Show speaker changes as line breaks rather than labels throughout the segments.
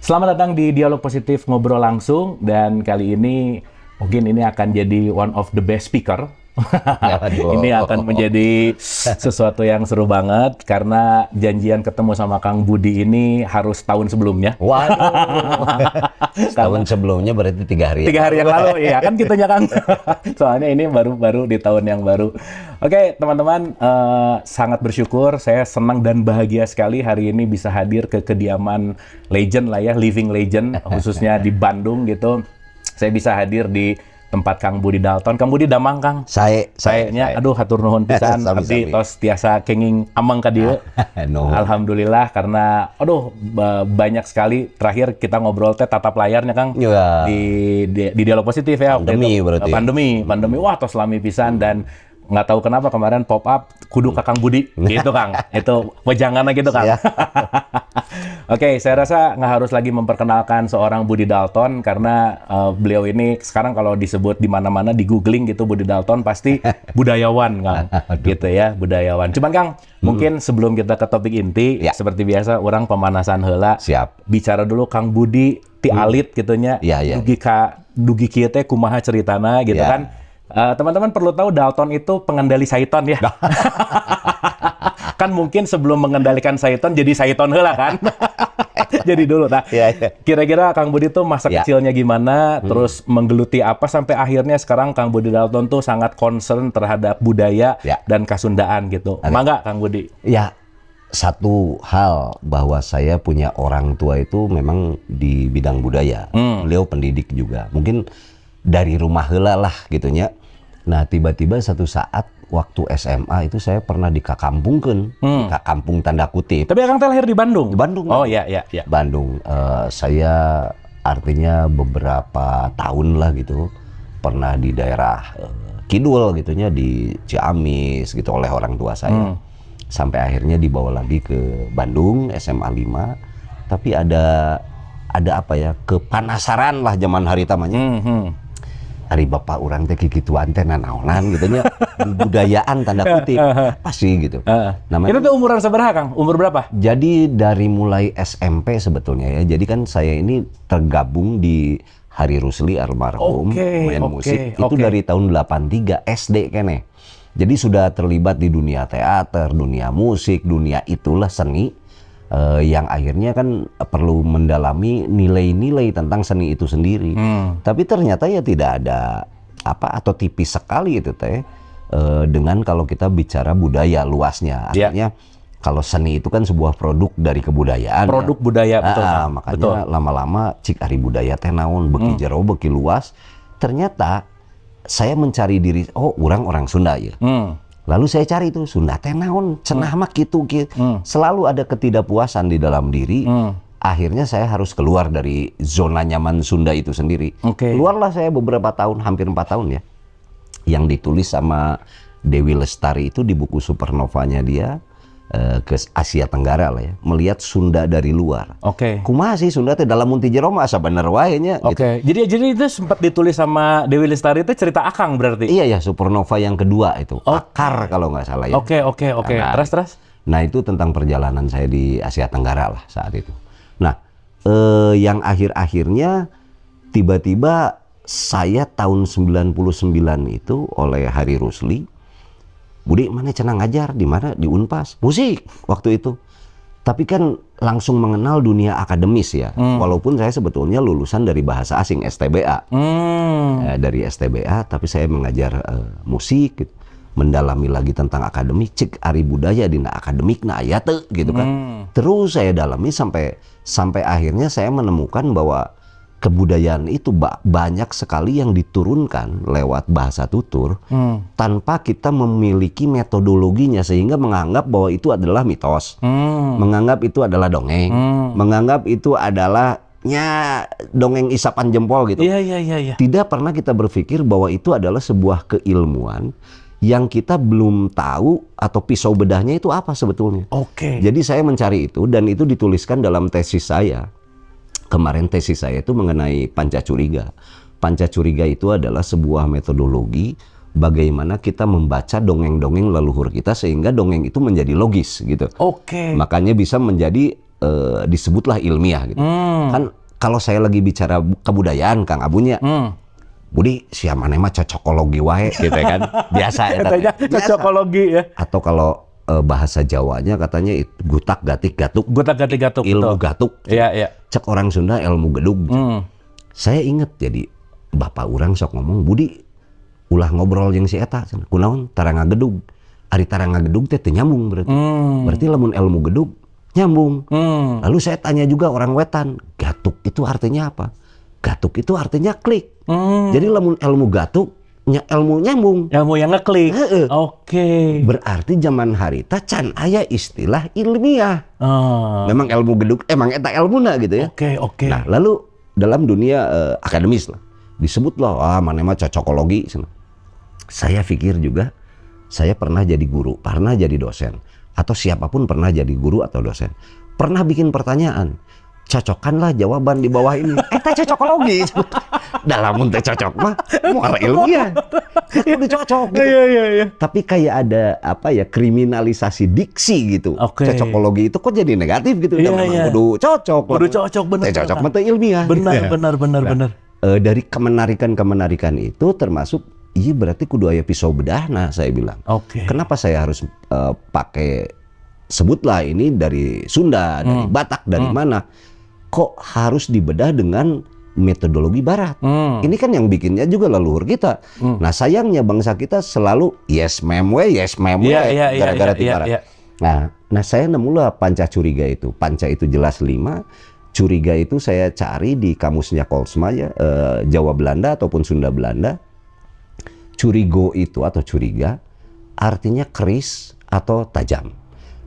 Selamat datang di Dialog Positif Ngobrol Langsung, dan kali ini mungkin ini akan jadi one of the best speaker. Ini akan menjadi sesuatu yang seru banget karena janjian ketemu sama Kang Budi ini harus tahun sebelumnya.
Waduh, tahun sebelumnya berarti 3 hari.
3 hari yang lalu, iya kan gitunya Kang. Soalnya ini baru di tahun yang baru. Oke teman-teman, sangat bersyukur, saya senang dan bahagia sekali hari ini bisa hadir ke kediaman legend lah ya, living legend, khususnya di Bandung gitu. Saya bisa hadir di tempat Kang Budi Dalton. Kang Budi damang Kang. Saya. Aduh hatur nuhun pisan. Abdi tos tiasa kenging amang ka dieu. Alhamdulillah karena banyak sekali terakhir kita ngobrol teh tatap layarnya Kang.
Ya.
Di Dialog Positif ya.
Pandemi berarti.
Pandemi. Wah tos lami pisan dan nggak tahu kenapa kemarin pop up kudu ke Kang Budi gitu Kang. Itu wejanganna gitu Kang. Oke, saya rasa nggak harus lagi memperkenalkan seorang Budi Dalton karena beliau ini sekarang kalau disebut di mana-mana di googling gitu Budi Dalton pasti budayawan Kang. Gitu ya, budayawan. Cuman Kang, mungkin sebelum kita ke topik inti seperti biasa orang pemanasan heula.
Siap.
Bicara dulu Kang Budi ti alit gitunya. Dugi kieu teh kumaha ceritana gitu kan. Teman-teman perlu tahu Dalton itu pengendali Saiton ya. Kan mungkin sebelum mengendalikan Saiton jadi Saiton heula kan. Jadi dulu kira-kira Kang Budi tuh masa kecilnya gimana, terus menggeluti apa sampai akhirnya sekarang Kang Budi Dalton tuh sangat concern terhadap budaya dan Kasundaan gitu. Mangga Kang Budi.
Ya, satu hal bahwa saya punya orang tua itu memang di bidang budaya. Beliau pendidik juga. Mungkin dari rumah heula lah gitunya. Nah, tiba-tiba satu saat waktu SMA itu saya pernah dikakampungkeun, dikakampung tanda kutip.
Tapi Akang teh lahir di Bandung.
Di Bandung.
Oh iya.
Bandung. Saya artinya beberapa tahun lah gitu pernah di daerah Kidul gitunya di Ciamis gitu oleh orang tua saya. Sampai akhirnya dibawa lagi ke Bandung SMA 5. Tapi ada apa ya, kepanasaran lah zaman hari tamanya. Hari bapak orang teh kikituan teh nanaonan gitu nya budayaan tanda kutip apa sih gitu.
Namanya itu umuran seberapa Kang? Umur berapa?
Jadi dari mulai SMP sebetulnya ya. Jadi kan saya ini tergabung di Hari Rusli almarhum main musik itu dari tahun 83 SD kene. Jadi sudah terlibat di dunia teater, dunia musik, dunia itulah seni. Yang akhirnya kan perlu mendalami nilai-nilai tentang seni itu sendiri. Tapi ternyata ya tidak ada apa atau tipis sekali itu teh dengan kalau kita bicara budaya luasnya. Artinya kalau seni itu kan sebuah produk dari kebudayaan.
Produk budaya betul.
Makanya lama-lama cik ari budaya teh naon beki jero beki luas. Ternyata saya mencari diri orang Sunda ya. Lalu saya cari itu Sunda teh naon, cenah mah kitu. Selalu ada ketidakpuasan di dalam diri. Akhirnya saya harus keluar dari zona nyaman Sunda itu sendiri. Keluarlah saya beberapa tahun, hampir 4 tahun ya. Yang ditulis sama Dewi Lestari itu di buku Supernovanya dia ke Asia Tenggara lah ya. Melihat Sunda dari luar. Kumaha sih Sunda teh dalam munti jero mah asa bener wae nya.
Jadi itu sempat ditulis sama Dewi Lestari itu cerita Akang berarti.
Iya ya, Supernova yang kedua itu. Akar kalau nggak salah ya.
Oke. Terus.
Nah, itu tentang perjalanan saya di Asia Tenggara lah saat itu. Nah, yang akhir-akhirnya tiba-tiba saya tahun 99 itu oleh Hari Rusli, Budi mana cenah ngajar di mana di Unpas musik waktu itu. Tapi kan langsung mengenal dunia akademis ya. Walaupun saya sebetulnya lulusan dari bahasa asing STBA. Dari STBA tapi saya mengajar musik gitu. Mendalami lagi tentang akademik, cek ari budaya dina akademik na aya teu gitu kan. Terus saya dalami sampai akhirnya saya menemukan bahwa kebudayaan itu banyak sekali yang diturunkan lewat bahasa tutur tanpa kita memiliki metodologinya, sehingga menganggap bahwa itu adalah mitos, menganggap itu adalah dongeng, menganggap itu adalah dongeng isapan jempol gitu.
Iya.
Tidak pernah kita berpikir bahwa itu adalah sebuah keilmuan yang kita belum tahu atau pisau bedahnya itu apa sebetulnya. Jadi saya mencari itu dan itu dituliskan dalam tesis saya. Kemarin tesis saya itu mengenai Pancacuriga. Pancacuriga itu adalah sebuah metodologi bagaimana kita membaca dongeng-dongeng leluhur kita sehingga dongeng itu menjadi logis gitu. Makanya bisa menjadi disebutlah ilmiah gitu. Kan kalau saya lagi bicara kebudayaan Kang Abunya, Budi siapa mah cocokologi wae gitu kan. Biasa ya.
Katanya cocokologi ya.
Atau kalau bahasa Jawanya katanya gutak gatik gatuk.
Gutak gatik gatuk.
Ilmu gatuk.
Iya, iya.
Cek orang Sunda ilmu gedug. Saya inget jadi bapak orang sok ngomong, Budi ulah ngobrol yang si eta. Kunaon taranga gedug. Ari taranga gedug teh nyambung berarti. Berarti lamun ilmu gedug nyambung. Lalu saya tanya juga orang Wetan, gatuk itu artinya apa? Gatuk itu artinya klik. Jadi lamun ilmu gatuk ilmu nyambung.
Ilmu yang ngeklik. Oke.
Berarti zaman harita can aya istilah ilmiah. Memang ilmu gedug emang eta ilmuna gitu ya.
Oke.
Nah, lalu dalam dunia akademis lah disebutlah mana mah cocokologi. Saya pikir juga saya pernah jadi guru, pernah jadi dosen, atau siapapun pernah jadi guru atau dosen. Pernah bikin pertanyaan, cocokkanlah jawaban di bawah ini. Eta cocokologi. Dalam teh cocok mah moal ilmiah. Udah cocok gitu.
Iya.
Tapi kayak ada kriminalisasi diksi gitu. Cocokologi itu kok jadi negatif gitu.
Iya.
Kudu cocok.
Kudu cocok bener.
Cocok mah teh ilmiah.
Benar.
Dari kemenarikan itu termasuk berarti kudu aya pisau bedahna saya bilang. Kenapa saya harus pakai sebutlah ini dari Sunda, dari Batak, dari mana? Kok harus dibedah dengan metodologi Barat? Ini kan yang bikinnya juga leluhur kita. Nah sayangnya bangsa kita selalu yes ma'am we, gara-gara di Barat. Nah saya nemulah panca curiga itu. Panca itu jelas 5. Curiga itu saya cari di kamusnya Kolsma ya, Jawa Belanda ataupun Sunda Belanda. Curigo itu atau curiga artinya keris atau tajam.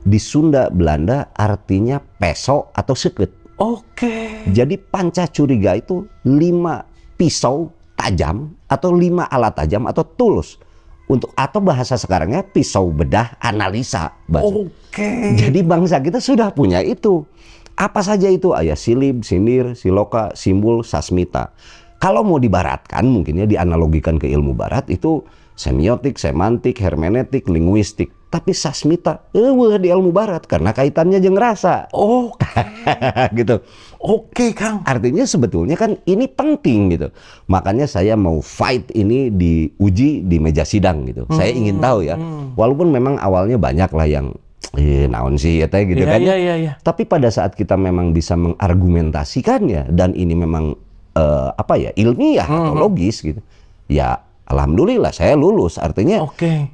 Di Sunda Belanda artinya peso atau seket. Jadi panca curiga itu 5 pisau tajam atau 5 alat tajam atau tools untuk, atau bahasa sekarangnya pisau bedah analisa. Jadi bangsa kita sudah punya itu. Apa saja itu? Ayah silib, sindir, siloka, simbol, sasmita. Kalau mau dibaratkan mungkinnya dianalogikan ke ilmu barat itu semiotik, semantik, hermeneutik, linguistik. Tapi sasmita di ilmu barat karena kaitannya jeung rasa. Gitu. Kang. Artinya sebetulnya kan ini penting gitu. Makanya saya mau fight ini diuji di meja sidang gitu. Saya ingin tahu ya. Walaupun memang awalnya banyak lah yang naon sih ya teh gitu kan.
Iya.
Tapi pada saat kita memang bisa mengargumentasikannya dan ini memang ilmiah atau logis gitu. Ya alhamdulillah saya lulus. Artinya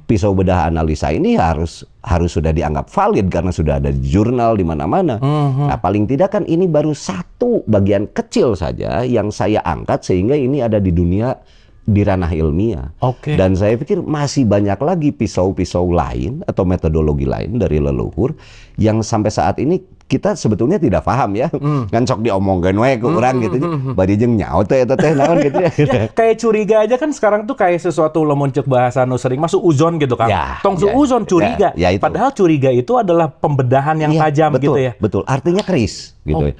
pisau bedah analisa ini harus sudah dianggap valid karena sudah ada di jurnal di mana-mana. Nah, paling tidak kan ini baru satu bagian kecil saja yang saya angkat sehingga ini ada di dunia di ranah ilmiah. Dan saya pikir masih banyak lagi pisau-pisau lain atau metodologi lain dari leluhur yang sampai saat ini kita sebetulnya tidak paham ya. Kan sok diomongkeun we ke urang gitu. Bari jeung nyaut teh eta teh naon gitu ya.
Kayak curiga aja kan sekarang tuh kayak sesuatu lamun ceuk bahasa nu sering masuk uzon gitu kan. Tong uzon curiga. Padahal curiga itu adalah pembedahan yang tajam gitu ya.
Betul. Artinya keris gitu.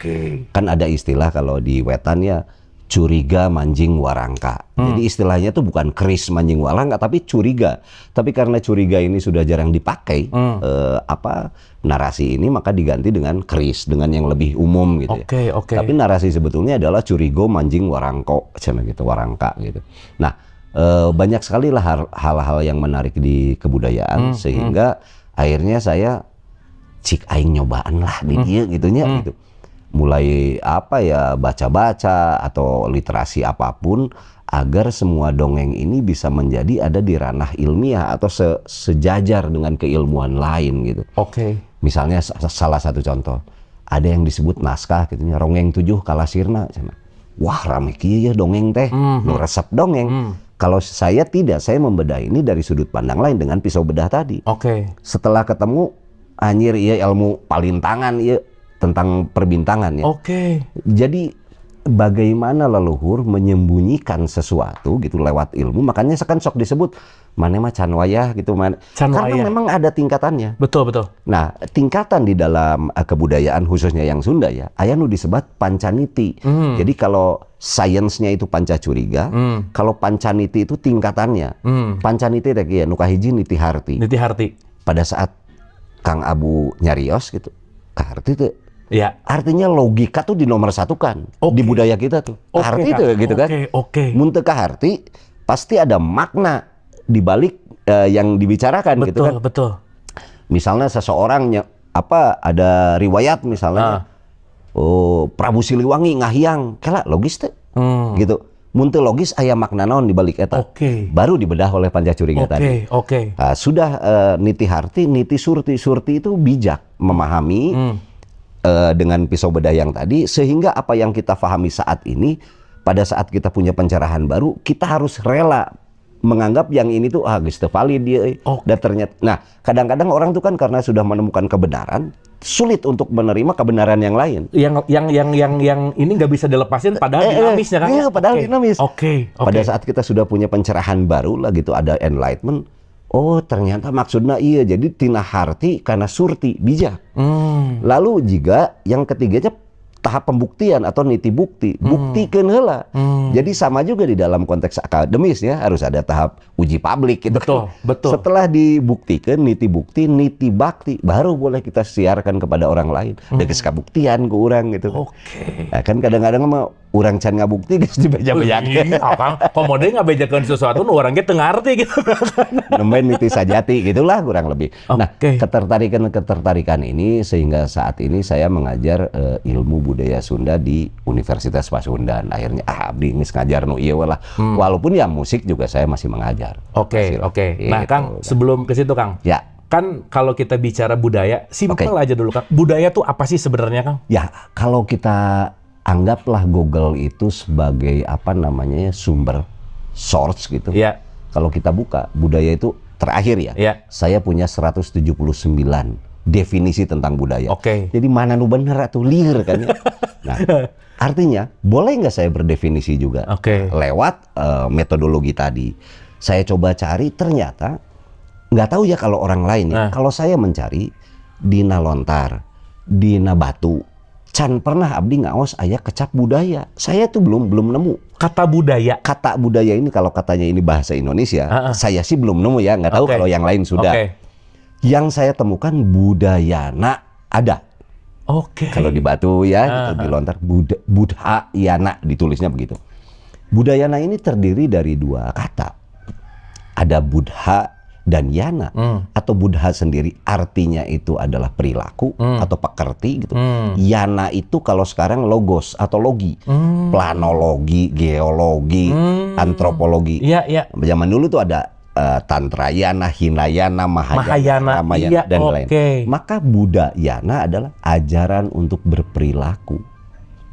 Kan ada istilah kalau di Wetan ya curiga manjing warangka. Jadi istilahnya tuh bukan keris manjing warangka tapi curiga. Tapi karena curiga ini sudah jarang dipakai narasi ini maka diganti dengan keris dengan yang lebih umum gitu ya. Tapi narasi sebetulnya adalah curigo manjing warangko gitu, warangka gitu. Nah, banyak sekali lah hal-hal yang menarik di kebudayaan sehingga akhirnya saya cik aing nyobaan lah di dia gitunya gitu. Mulai baca-baca atau literasi apapun agar semua dongeng ini bisa menjadi ada di ranah ilmiah atau sejajar dengan keilmuan lain gitu. Misalnya salah satu contoh, ada yang disebut naskah gitunya Rongeng 7 Kalasirna. Wah rame kieu ya dongeng teh, nu resep dongeng. Kalau saya tidak, saya membedah ini dari sudut pandang lain dengan pisau bedah tadi. Setelah ketemu anjir ieu ilmu palintangan ieu tentang perbintangan ya. Jadi bagaimana leluhur menyembunyikan sesuatu gitu lewat ilmu, makanya sekan sok disebut mana mah can wayah gitu karena memang ada tingkatannya.
Betul.
Nah, tingkatan di dalam kebudayaan khususnya yang Sunda ya, aya nu disebut pancaniti. Jadi kalau sainsnya itu panca curiga, kalau pancaniti itu tingkatannya. Pancaniti teh kieu nu kahiji niti harti. Pada saat Kang Abu nyarios gitu, kaharti teh
Iya.
Artinya logika tuh dinomorsatukan
Oke.
di budaya kita tuh.
Oke,
Arti
Kang.
tuh gitu kan.
Oke.
Mun teu kaharti pasti ada makna di balik yang dibicarakan gitu kan.
Betul.
Misalnya seseorang ada riwayat misalnya Prabu Siliwangi ngahiang, kela logis teh. Gitu. Mun teu logis aya makna naon di balik eta.
Oke.
Baru dibedah oleh Pancacuriga tadi.
Oke.
Nah, sudah niti harti, niti surti. Surti itu bijak memahami dengan pisau bedah yang tadi, sehingga apa yang kita pahami saat ini, pada saat kita punya pencerahan baru, kita harus rela menganggap yang ini tuh geus teu valid dia. Dan ternyata, nah kadang-kadang orang tuh kan karena sudah menemukan kebenaran, sulit untuk menerima kebenaran yang lain.
Yang ini nggak bisa dilepasin, padahal dinamisnya kan?
Iya, padahal dinamis.
Oke.
Pada saat kita sudah punya pencerahan baru lah gitu, ada enlightenment. Oh ternyata maksudnya iya, jadi tina harti karena surti bijak. Lalu jika yang ketiganya tahap pembuktian atau niti bukti, buktikan heula. Jadi sama juga di dalam konteks akademis ya, harus ada tahap uji publik gitu.
Betul.
Setelah dibuktikan niti bukti, niti bakti, baru boleh kita siarkan kepada orang lain. Deges kabuktian ke orang gitu.
Oke.
Nah, kan kadang-kadang mah urang can ngabukti geus dibeja-bejakeun.
Akang, komode ngabejakeun sesuatu nu urang ge teu ngarti gitu.
Nemben niti sajati gitulah kurang lebih. Nah,
Oke.
ketertarikan ini sehingga saat ini saya mengajar ilmu budaya Sunda di Universitas Pasundan. Akhirnya abdi geus ngajar nu ieu lah. Walaupun ya musik juga saya masih mengajar.
Oke. Nah,
Gitu.
Kang, sebelum ke situ, Kang.
Ya.
Kan kalau kita bicara budaya, simpel aja dulu, Kang. Budaya tuh apa sih sebenarnya, Kang?
Ya, kalau kita anggaplah Google itu sebagai sumber source gitu.
Iya.
Kalau kita buka budaya itu terakhir ya.
Iya.
Saya punya 179 definisi tentang budaya.
Oke.
Jadi mana nu bener atau liar kan ya. Nah, artinya boleh nggak saya berdefinisi juga lewat metodologi tadi. Saya coba cari, ternyata nggak tahu ya kalau orang lain ya. Kalau saya mencari dina lontar, dina batu, can pernah abdi ngaos aya kecap budaya. Saya tuh belum nemu.
Kata budaya.
Kata budaya ini kalau katanya ini bahasa Indonesia, saya sih belum nemu ya, nggak tahu kalau yang lain sudah. Yang saya temukan budayana ada. Kalau di batu ya, gitu, di lontar budhayana ditulisnya begitu. Budayana ini terdiri dari dua kata. Ada budha dan yana, atau budha sendiri artinya itu adalah perilaku atau pekerti gitu. Yana itu kalau sekarang logos atau logi, planologi, geologi, antropologi.
Iya.
Zaman dulu tuh ada Tantrayana, Hinayana, Mahayana, Ramayana, dan lain. Maka budayana adalah ajaran untuk berperilaku.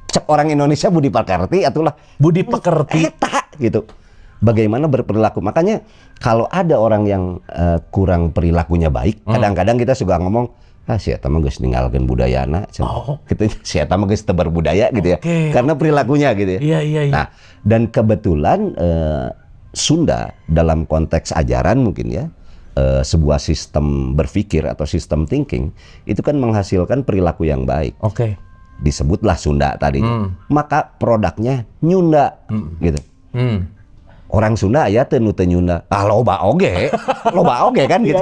Cek orang Indonesia budi pekerti atulah
budi pekerti
gitu. Bagaimana berperilaku. Makanya kalau ada orang yang kurang perilakunya baik, kadang-kadang kita suka ngomong, si eta mah geus ninggalkeun budayana, gitu. Si eta mah geus teu berbudaya gitu ya. Karena perilakunya gitu ya.
Iya.
Nah, dan kebetulan Sunda dalam konteks ajaran mungkin ya, sebuah sistem berpikir atau sistem thinking itu kan menghasilkan perilaku yang baik. Disebutlah Sunda tadinya. Maka produknya Nyunda gitu. Orang Sunda aya teu nu teu Nyunda. Loba oge kan gitu.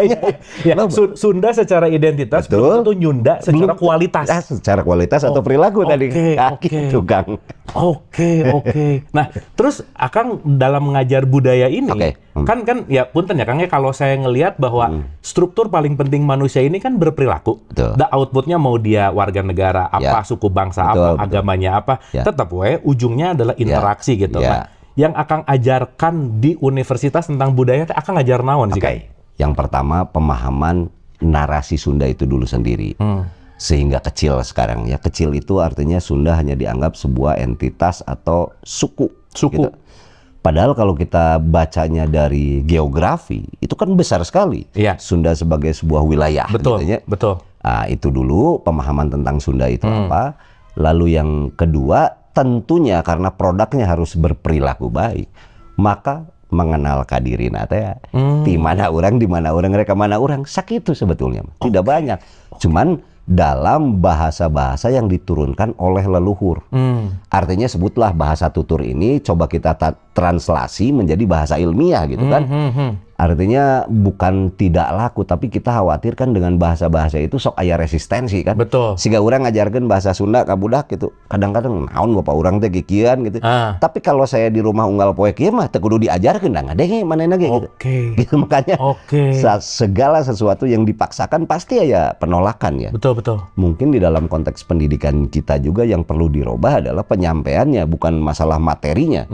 Ya, Sunda secara identitas belum tentu Nyunda secara kualitas.
Secara kualitas atau perilaku tadi. Gitu, Kang.
Oke. Nah, terus Akang dalam mengajar budaya ini kan ya punten ya Kang ya, kalau saya ngelihat bahwa struktur paling penting manusia ini kan berperilaku. Outputnya mau dia warga negara apa, suku bangsa apa, agamanya apa, tetap ujungnya adalah interaksi gitu. Nah, yang Akang ajarkan di universitas tentang budaya, Akang ngajar naon sih?
Yang pertama, pemahaman narasi Sunda itu dulu sendiri. Sehingga kecil sekarang ya. Kecil itu artinya Sunda hanya dianggap sebuah entitas atau suku. Gitu. Padahal kalau kita bacanya dari geografi, itu kan besar sekali. Sunda sebagai sebuah wilayah.
Betul.
Nah, itu dulu pemahaman tentang Sunda itu apa. Lalu yang kedua, tentunya karena produknya harus berperilaku baik, maka mengenal kadirina teh di mana orang reka mana orang sakitu sebetulnya tidak banyak, cuman dalam bahasa-bahasa yang diturunkan oleh leluhur. Artinya sebutlah bahasa tutur ini coba kita translasi menjadi bahasa ilmiah gitu kan. Artinya bukan tidak laku, tapi kita khawatir kan dengan bahasa-bahasa itu sok aya resistensi kan.
Betul.
Siga orang ngajarkan bahasa Sunda ka budak gitu. Kadang-kadang naon bapak urang teh kikian gitu. Tapi kalau saya di rumah unggal poe kieu mah teu kudu diajarkeun da ngadenge manehna ge gitu. Gitu makanya segala sesuatu yang dipaksakan pasti ya penolakan ya.
Betul.
Mungkin di dalam konteks pendidikan kita juga yang perlu dirubah adalah penyampaiannya, bukan masalah materinya.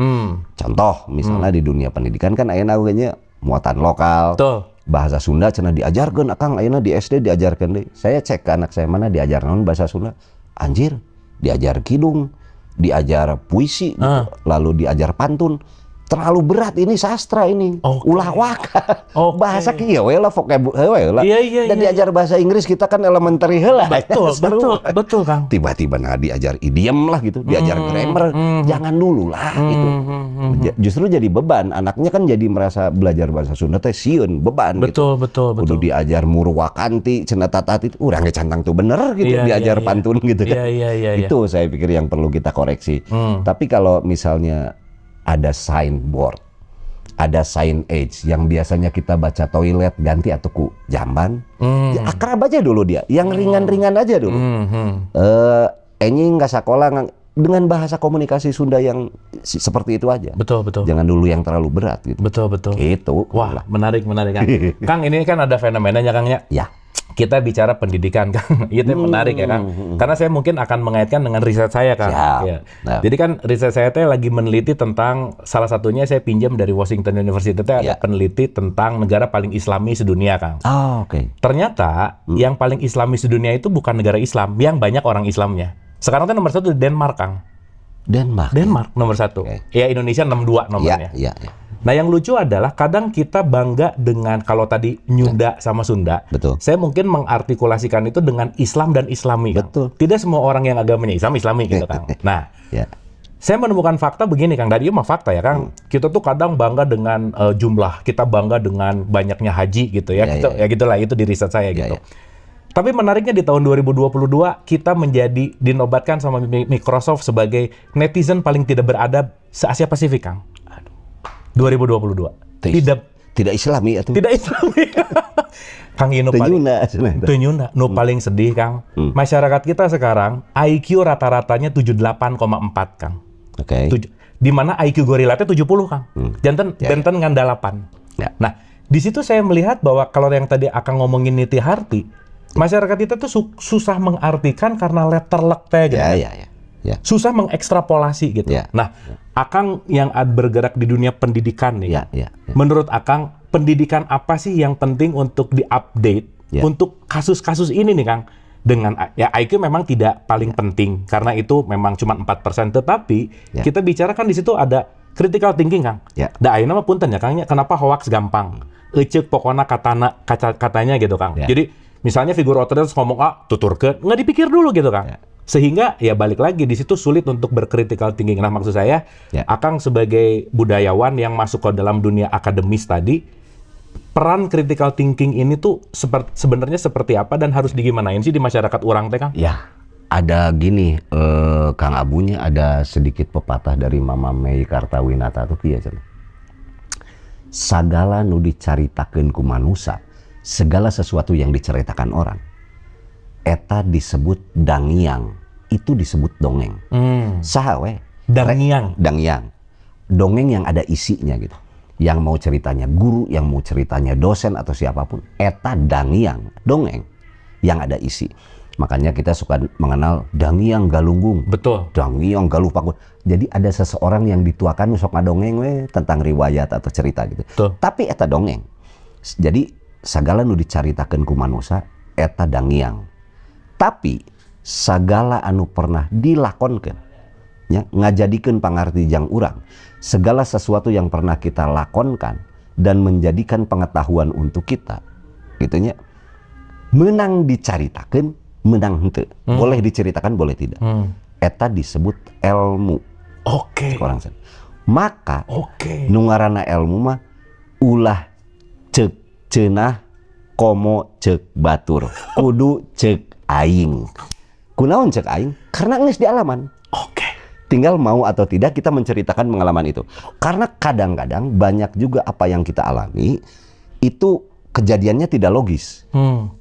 Contoh misalnya di dunia pendidikan kan ayeuna nya muatan lokal.
Betul.
Bahasa Sunda cenah diajarkeun akang ayeuna di SD diajarkeun deui. Saya cek ke anak saya mana diajar naon bahasa Sunda. Anjir, diajar kidung, diajar puisi gitu, lalu diajar pantun. Terlalu berat ini sastra ini. Ulah waka. Bahasa kieu we lah vocab we lah. Dan diajar bahasa Inggris kita kan elementary heula.
Betul Kang.
Tiba-tiba diajar idiom lah gitu, diajar grammar. Jangan dulu lah gitu. Justru jadi beban. Anaknya kan jadi merasa belajar bahasa Sunda teh sieun beban gitu.
Betul.
Kudu diajar murwakanti, cenah tatati urang ge cantang tuh bener gitu diajar pantun gitu kan. Itu saya pikir yang perlu kita koreksi. Tapi kalau misalnya ada signboard, ada sign age yang biasanya kita baca toilet ganti atau ku jamban, ya akrab aja dulu dia, yang ringan-ringan aja dulu. Enyi nggak sekolah dengan bahasa komunikasi Sunda yang seperti itu aja. Betul. Jangan dulu yang terlalu berat gitu.
Betul.
Gitu.
Wah, menarik Kang. Kang, ini kan ada fenomenanya Kang ya.
Ya.
Kita bicara pendidikan Kang, itu menarik ya Kang. Karena saya mungkin akan mengaitkan dengan riset saya Kang. Ya. Jadi kan riset saya teh lagi meneliti tentang, salah satunya saya pinjam dari Washington University teh ada peneliti tentang negara paling Islami sedunia Kang. Ternyata yang paling Islami sedunia itu bukan negara Islam, yang banyak orang Islamnya. Sekarang tuh nomor 1 di Denmark Kang. Denmark nomor 1. Ya Indonesia 62 nomornya. Nah yang lucu adalah kadang kita bangga dengan, kalau tadi Nyunda sama Sunda, saya mungkin mengartikulasikan itu dengan Islam dan Islami. Tidak semua orang yang agamanya Islami gitu Kang. Nah, saya menemukan fakta begini Kang, dari mah fakta ya Kang. Kita tuh kadang bangga dengan jumlah, kita bangga dengan banyaknya haji gitu ya. Ya gitulah, itu di riset saya gitu. Tapi menariknya di tahun 2022 kita menjadi dinobatkan sama Microsoft sebagai netizen paling tidak beradab se-Asia Pasifik Kang. 2022.
Tidak Islami atau
tidak Islami. Kang Ino Nyunda. Nu paling sedih Kang. Masyarakat kita sekarang IQ rata-ratanya 78,4 Kang. Di mana IQ gorila itu 70 Kang. Janten ngan 8. Nah, di situ saya melihat bahwa kalau yang tadi Akang ngomongin niti harti, masyarakat kita tuh susah mengartikan karena letter lekte gitu. Susah mengekstrapolasi gitu. Nah, Akang yang bergerak di dunia pendidikan nih. Menurut Akang, pendidikan apa sih yang penting untuk diupdate untuk kasus-kasus ini nih Kang? Dengan ya IQ memang tidak paling penting karena itu memang cuma 4%, tetapi kita bicarakan di situ ada critical thinking Kang. Da ayeuna mah punten ya Kang, kenapa hoax gampang? Eceuk pokona katanya gitu Kang. Jadi misalnya figur otoritas ngomong tuturkeun, nggak dipikir dulu gitu Kang. Sehingga ya balik lagi di situ sulit untuk bercritical thinking. Nah maksud saya, Akang sebagai budayawan yang masuk ke dalam dunia akademis tadi, peran critical thinking ini tuh sebenarnya seperti apa dan harus digimanain sih di masyarakat orang teh Kang?
Ya, ada gini, Kang Abunya ada sedikit pepatah dari Mama Mei Kartawinata tuh kieu cenah. Sagala nu dicaritakeun ku manusia, segala sesuatu yang diceritakan orang, eta disebut dangiang, itu disebut dongeng. Saha we?
Dangiang.
Dongeng yang ada isinya gitu. Yang mau ceritanya guru, yang mau ceritanya dosen atau siapapun, eta dangiang, dongeng yang ada isi. Makanya kita suka mengenal dangiang galunggung.
Betul.
Dangiang galuh pakun. Jadi ada seseorang yang dituakan sok ngadongeng we tentang riwayat atau cerita gitu. Tapi eta dongeng. Jadi sagala nu dicaritakeun ku manusia eta dangiang. Tapi sagala anu pernah dilakonkeun ngajadikeun pangarti jang urang, segala sesuatu yang pernah kita lakonkan dan menjadikan pengetahuan untuk kita gitunya, menang dicaritakeun, menang henteu. Boleh diceritakan, boleh tidak. Eta disebut ilmu. Maka nu ngaranna ilmu mah ulah ceuk ceunah komo ceuk batur, kudu ceuk aing. Kunaon cek aing? Karena geus di alaman. Tinggal mau atau tidak kita menceritakan pengalaman itu. Karena kadang-kadang banyak juga apa yang kita alami itu kejadiannya tidak logis.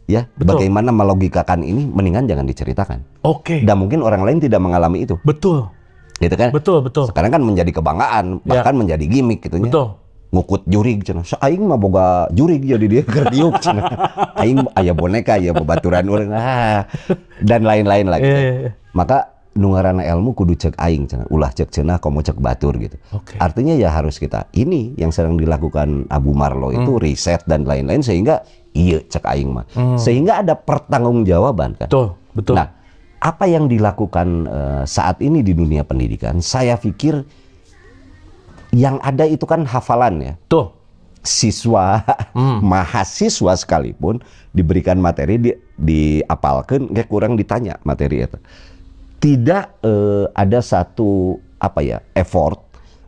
Ya,
betul.
bagaimana melogikakan ini mendingan jangan diceritakan.
Oke.
Dan mungkin orang lain tidak mengalami itu.
Betul.
Gitu kan?
Betul, betul.
Sekarang kan menjadi kebanggaan, bahkan menjadi gimmick gitu nya.
Betul.
Ngukut jurig cenah. Aing mah boga jurig jadi dia keur diuk cenah. Aing aya boneka ya babaturan urang dan lain-lain lagi. Maka nu ngaranna ilmu kudu cek aing cenah. Ulah cek cenah komo cek batur gitu. Artinya ya harus kita ini yang sedang dilakukan Abu Marlo itu riset dan lain-lain sehingga iya cek aing mah. Sehingga ada pertanggungjawaban kan.
Betul, betul.
Nah, apa yang dilakukan saat ini di dunia pendidikan, saya pikir yang ada itu kan hafalan ya.
Tuh.
Siswa, mahasiswa sekalipun diberikan materi diapalkan, kayak kurang ditanya materi itu. Tidak ada satu effort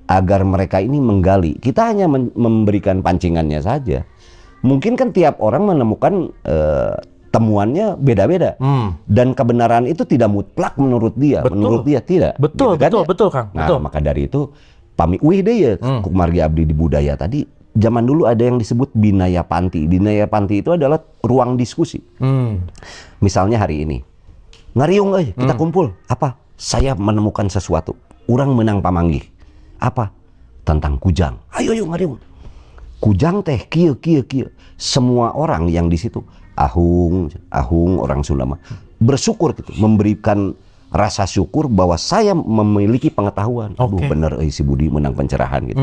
agar mereka ini menggali. Kita hanya memberikan pancingannya saja. Mungkin kan tiap orang menemukan temuannya beda-beda dan kebenaran itu tidak mutlak menurut dia. Menurut dia tidak.
Betul,
gitu kan,
betul Kang.
Nah,
betul.
maka dari itu pami deh ya Kumargi Abdi di Budaya tadi. Zaman dulu ada yang disebut Binaya Panti. Binaya Panti itu adalah ruang diskusi. Misalnya hari ini ngariung kita kumpul. Apa? Saya menemukan sesuatu. Urang menang pamanggih. Apa? Tentang kujang. Ayo ngariung. Kujang teh kieu. Semua orang yang di situ ahung orang Sunda mah bersyukur gitu, memberikan rasa syukur bahwa saya memiliki pengetahuan. Aduh bener si Budi menang pencerahan gitu.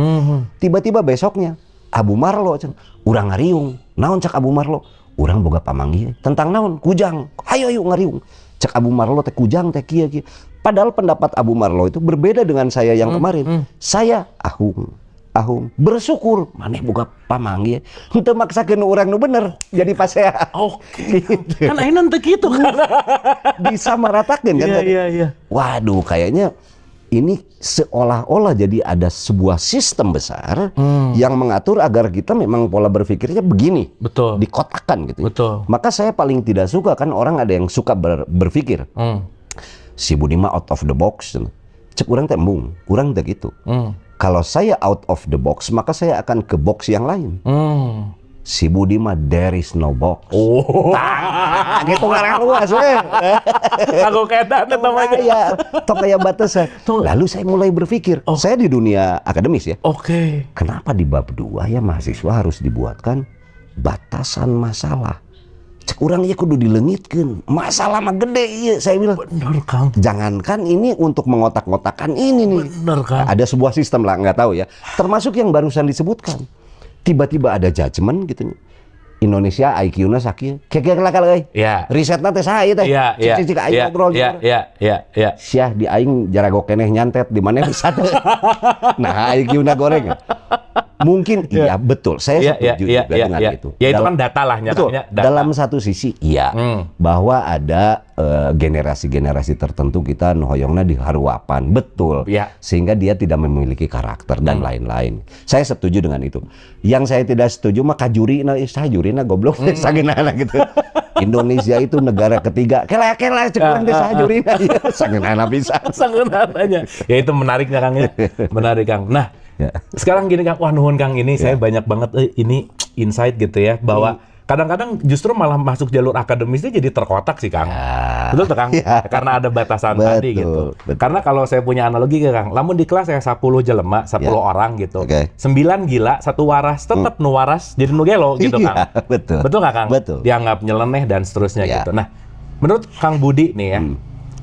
Tiba-tiba besoknya Abu Marlo urang ngariung. Naon cak Abu Marlo? Urang boga pamanggih tentang naon? Kujang. Ayo ngariung. Cak Abu Marlo teh kujang teh kieu. Padahal pendapat Abu Marlo itu berbeda dengan saya yang kemarin. Saya ahung bersyukur maneh boga pamanggih henteu maksakeun urang nu bener jadi pasea.
Gitu. Kan ayeuna teu kitu kan.
Disamaratakeun kan.
Iya.
Waduh, kayaknya ini seolah-olah jadi ada sebuah sistem besar yang mengatur agar kita memang pola berpikirnya begini.
Betul.
Dikotakkan gitu.
Betul.
Maka saya paling tidak suka kan orang ada yang suka berpikir. Si Budi mah out of the box. Cek urang teh embung, urang teh gitu. Kalau saya out of the box, maka saya akan ke box yang lain. Si Budi mah there is no box. Gitu ngarang luas.
Aku kedan namanya.
Ya, tok kayak batasnya. Lalu saya mulai berpikir, saya di dunia akademis ya. Kenapa di bab 2 ya mahasiswa harus dibuatkan batasan masalah? Cek urang ieu kudu dileungitkeun. Masalah mah gede ieu, saya bilang.
Bener, Kang.
Jangankan ini untuk mengotak-ngotakan ini nih.
Bener, Kang.
Ada sebuah sistem lah, nggak tahu ya. Termasuk yang barusan disebutkan. Tiba-tiba ada judgement gitu. Indonesia IQ-na sakieu. Kek lakal euy.
Iya.
Risetna teh saha ieu teh? Cik aing ngobrol.
Iya.
Syah di aing jarago keneh nyantet di mana bisa. Nah, IQ-na goreng. Mungkin iya betul. Saya setuju juga dengan itu.
Ya itu kan data lah
betul. Dalam satu sisi bahwa ada generasi-generasi tertentu kita hoyongna diharuapan. Betul. Sehingga dia tidak memiliki karakter dan lain-lain. Saya setuju dengan itu. Yang saya tidak setuju mah kajurina, sajurina goblok sageunana gitu. Indonesia itu negara ketiga. Kela cek urang teh sajurina. Sageunana pisan.
Sageunananya. Ya itu menarik ya Kang ya. Menarik Kang. Nah, sekarang gini Kang, wah nuhun Kang ini saya banyak banget ini insight gitu ya bahwa kadang-kadang justru malah masuk jalur akademisnya jadi terkotak sih Kang. Betul tuh Kang? Karena ada batasan tadi gitu. Karena kalau saya punya analogi ke Kang, lamun di kelas saya 10 jelema, 10 orang gitu. 9 gila, 1 waras, tetap nu waras jadi nu gelo gitu Kang.
Betul.
Betul nggak Kang?
Betul.
Dianggap nyeleneh dan seterusnya gitu. Nah, menurut Kang Budi nih ya,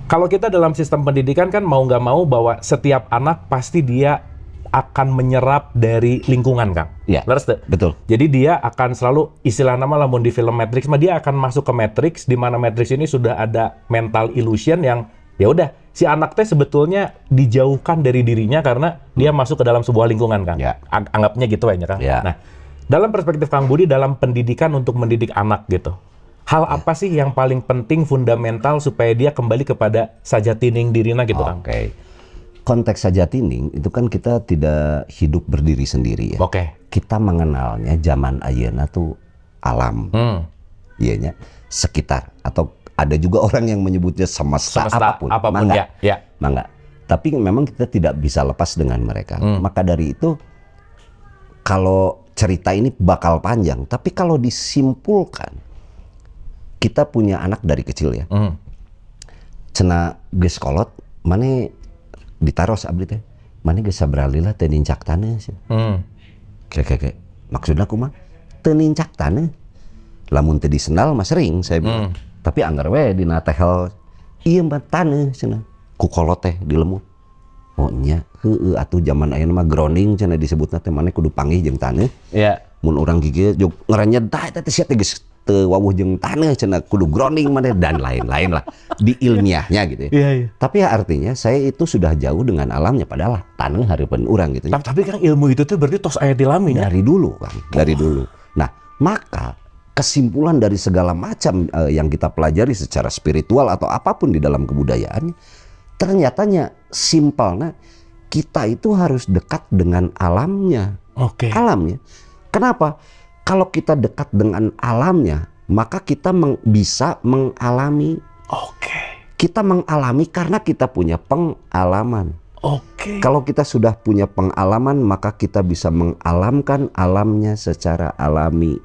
kalau kita dalam sistem pendidikan kan mau nggak mau bahwa setiap anak pasti dia akan menyerap dari lingkungan Kang.
Iya.
Betul. Jadi dia akan selalu istilah nama lamun di film Matrix mah dia akan masuk ke Matrix di mana Matrix ini sudah ada mental illusion yang ya udah si anak teh sebetulnya dijauhkan dari dirinya karena dia masuk ke dalam sebuah lingkungan Kang. Anggapnya gitu aja Kang. Nah, dalam perspektif Kang Budi dalam pendidikan untuk mendidik anak gitu. Hal apa sih yang paling penting fundamental supaya dia kembali kepada sajatining dirina gitu Kang?
Konteks sajatining itu kan kita tidak hidup berdiri sendiri ya. Kita mengenalnya zaman ayeuna tuh alam. Iyanya sekitar atau ada juga orang yang menyebutnya semesta apapun.
Mangga.
Mangga. Tapi memang kita tidak bisa lepas dengan mereka. Maka dari itu, kalau cerita ini bakal panjang, tapi kalau disimpulkan, kita punya anak dari kecil ya. Cenah geus kolot, mane ditaros abdi teh. Mane geus sabralila teu nincak taneuh. Kayak maksudna kumaha? Teu nincak taneuh. Lamun teu disendal mah sering saya bilang. Tapi anggar we dina tehel ieu mah taneuh cenah. Ku kolot teh dilemut. Oh nya, heueuh atuh zaman ayeuna mah grounding cenah disebutna teh mane kudu panggih jeung taneuh.
Iya.
Mun urang gigi jog ngarannya da eta teh sia teh geus teu wawuh jeung taneuh cenah kudu grounding mane dan lain-lain lah di ilmiahnya gitu ya.
Iya.
Tapi ya artinya saya itu sudah jauh dengan alamnya padahal taneuh hareupeun urang gitu ya.
Tapi kan ilmu itu tuh berarti tos aya di lami ya.
Dari dulu kan, dari dulu. Nah, maka kesimpulan dari segala macam yang kita pelajari secara spiritual atau apapun di dalam kebudayaan, ternyatanya simpelnya kita itu harus dekat dengan alamnya.
Oke.
Alamnya. Kenapa? Kalau kita dekat dengan alamnya, maka kita bisa mengalami.
Oke.
Kita mengalami karena kita punya pengalaman.
Oke.
Kalau kita sudah punya pengalaman, maka kita bisa mengalamkan alamnya secara alami.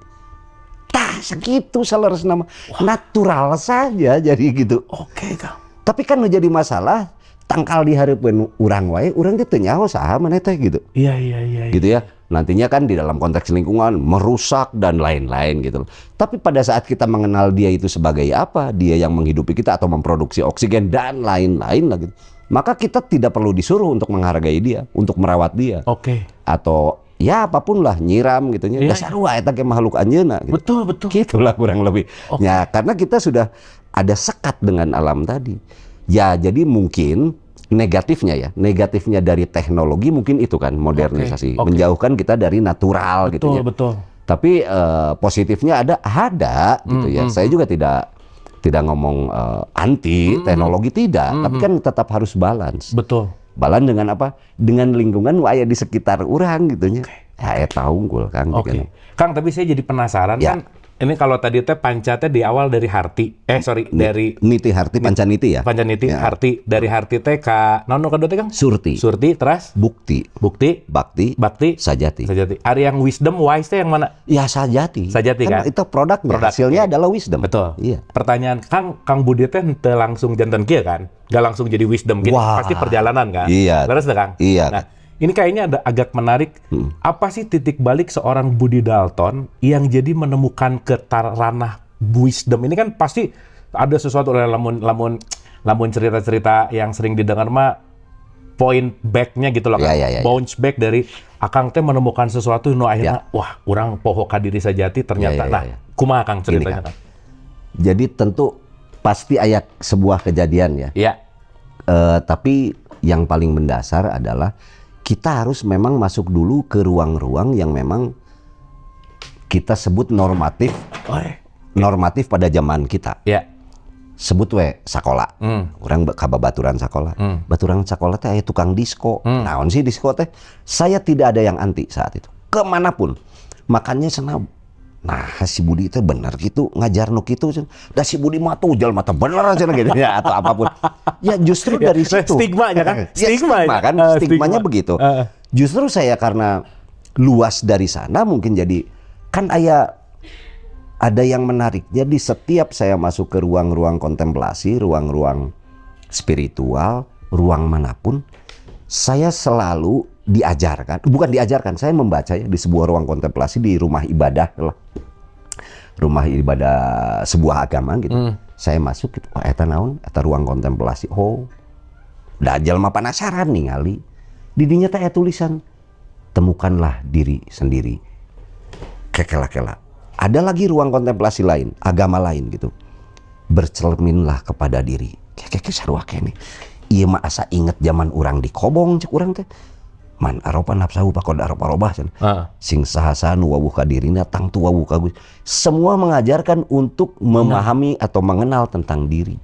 Tah, segitu saleres nama. Natural saja jadi gitu.
Oke, Kang.
Tapi kan menjadi masalah, tangkal di hareupeun urang wae, urang teh teu nyaho saha maneh teh gitu.
Iya.
Gitu ya. Nantinya kan di dalam konteks lingkungan merusak dan lain-lain gitu. Tapi pada saat kita mengenal dia itu sebagai apa, dia yang menghidupi kita atau memproduksi oksigen dan lain-lain lah gitu. Maka kita tidak perlu disuruh untuk menghargai dia, untuk merawat dia.
Oke.
Atau ya apapun lah, nyiram gitu nya.
Iya.
Dasar wae eta ge makhluk anjeunna gitu.
Betul.
Gitulah kurang lebih.
Oke.
Ya, karena kita sudah ada sekat dengan alam tadi. Ya, jadi mungkin negatifnya dari teknologi mungkin itu kan modernisasi,
Oke.
menjauhkan kita dari natural gitu ya.
Betul.
Tapi positifnya ada gitu ya. Saya juga tidak ngomong anti teknologi tidak, tapi kan tetap harus balance.
Betul.
Balance dengan apa? Dengan lingkungan waya di sekitar orang gitunya. Ya eta unggul Kang.
Oke. Kang, tapi saya jadi penasaran
Ya.
kan. Ini kalau tadi teh panca teh di awal dari Harti. Dari
Niti Harti Pancaniti ya.
Pancaniti
Ya.
Harti. Dari Harti teh ka naon nu kadua teh Kang?
Surti,
Terus
Bukti,
Bukti,
Bakti,
Bakti,
Sajati.
Ari yang wisdom, wise teh yang mana?
Ya Sajati.
Sajati kan?
Itu produknya.
Produk,
Hasilnya
oke.
adalah wisdom.
Betul.
Iya.
Pertanyaan Kang Budi teh teu langsung janten kieu kan? Gak langsung jadi wisdom gitu.
Wah.
Pasti perjalanan kan?
Iya.
Leres teh Kang?
Iya.
Nah, ini kayaknya ada agak menarik. Apa sih titik balik seorang Budi Dalton yang jadi menemukan ke ranah wisdom? Ini kan pasti ada sesuatu lamun cerita-cerita yang sering didengar mah point back-nya gitu loh kan.
Ya.
Bounce back dari Akang teh menemukan sesuatu nu akhirnya wah, urang poho ka diri sajati ternyata.
Ya.
Kumaha Kang ceritanya
Gini,
Kang?
Jadi tentu pasti ayat sebuah kejadian ya.
Iya.
Tapi yang paling mendasar adalah kita harus memang masuk dulu ke ruang-ruang yang memang kita sebut normatif pada zaman kita.
Iya.
Sebut we sakola. Urang kababaturan sakola. Baturan sakola teh aya tukang disko. Naon sih disko teh? Saya tidak ada yang anti saat itu. Kemanapun. Makanya senang. Nah, si Budi itu bener gitu ngajar nu kitu. Da si Budi mah tuh jalma teh bener aja gitu ya atau apapun. Ya justru dari situ.
Stigmanya kan?
Ya, stigma kan, stigmanya begitu. Justru saya karena luas dari sana mungkin jadi kan ada yang menariknya di setiap saya masuk ke ruang-ruang kontemplasi, ruang-ruang spiritual, ruang manapun, saya selalu bukan diajarkan, saya membaca ya di sebuah ruang kontemplasi di rumah ibadah lah. Rumah ibadah sebuah agama gitu. Saya masuk gitu, oh eta naon? Eta ruang kontemplasi. Oh. Da jalma penasaran ningali. Di dinya teh aya tulisan, temukanlah diri sendiri. Kekela-kela. Ada lagi ruang kontemplasi lain, agama lain gitu. Bercerminlah kepada diri. Keke sarua kene. Ieu mah asa inget zaman urang di Kobong cek urang teh. Man aropa nafsahu pakod aropa robah sing saha nu wawuh ka dirina tang tu wawuh ka Gusti. Semua mengajarkan untuk memahami atau mengenal tentang diri.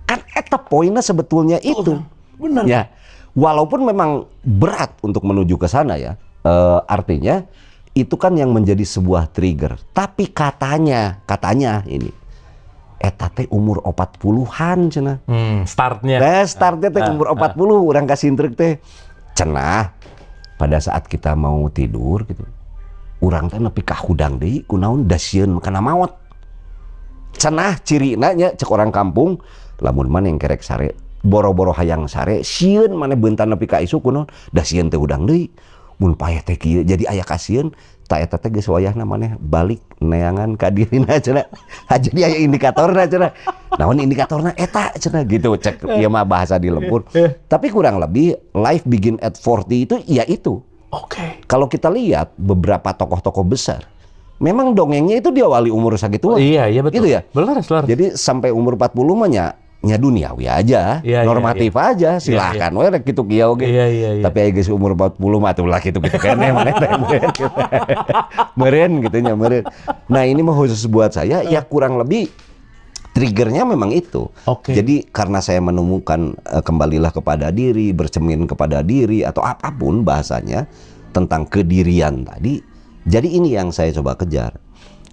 Kan eta poinnya sebetulnya itu.
Benar.
Ya. Walaupun memang berat untuk menuju ke sana ya. Artinya itu kan yang menjadi sebuah trigger. Tapi katanya ini eta teh umur 40-an cenah.
Startnya.
Startnya teh umur 40, urang kasih intrik teh. Cenah pada saat kita mau tidur gitu. Urang teh nepi ka hudang deui kunaon da sieun kana maot. Cenah cirina nya cek orang kampung, lamun maneh yang kerek sare boro-boro hayang sare sieun maneh beuntan nepi ka isu kunaon da sieun teh hudang deui. Mun payah teh kieu jadi aya kasieun ta eta teh geus wayahna maneh balik neangan ka dirina cenah. Jadi aya indikatorna cenah. Naon indikatorna eta cenah gitu cek ieu mah bahasa di lempur. Tapi kurang lebih life begin at 40 itu ya itu.
Oke.
Kalau kita lihat beberapa tokoh-tokoh besar, memang dongengnya itu diawali umur segitu.
Iya betul.
Gitu ya.
Benar.
Jadi sampai umur 40 mah nya duniawi aja, normatif aja, silahkan we rek kitu kieu ge. Tapi aya geus umur 40 mah atuh kitu-kitu keneh maneh teh. Meureun gitu nya meureun. Nah, ini mah khusus buat saya ya kurang lebih triggernya memang itu. Jadi karena saya menemukan kembalilah kepada diri, bercermin kepada diri atau apapun bahasanya tentang kedirian tadi. Jadi ini yang saya coba kejar.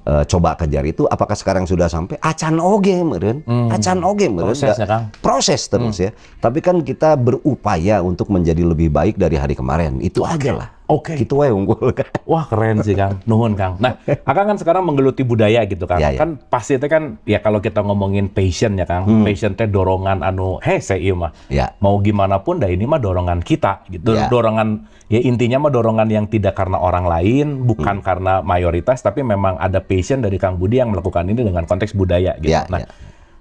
Coba kejar itu apakah sekarang sudah sampai acan oge meureun. Acan oge meureun. Proses terus ya. Tapi kan kita berupaya untuk menjadi lebih baik dari hari kemarin. Itu aja lah. Gitu wae unggul.
Wah, keren sih Kang. Nuhun Kang. Nah, Akang kan sekarang menggeluti budaya gitu Kang. Kan pasti itu kan ya kalau kita ngomongin passion ya Kang. Passion teh dorongan anu hese ieu mah. Mau gimana pun dah ini mah dorongan kita gitu. Dorongan ya intinya mah dorongan yang tidak karena orang lain, bukan karena mayoritas, tapi memang ada passion dari Kang Budi yang melakukan ini dengan konteks budaya gitu.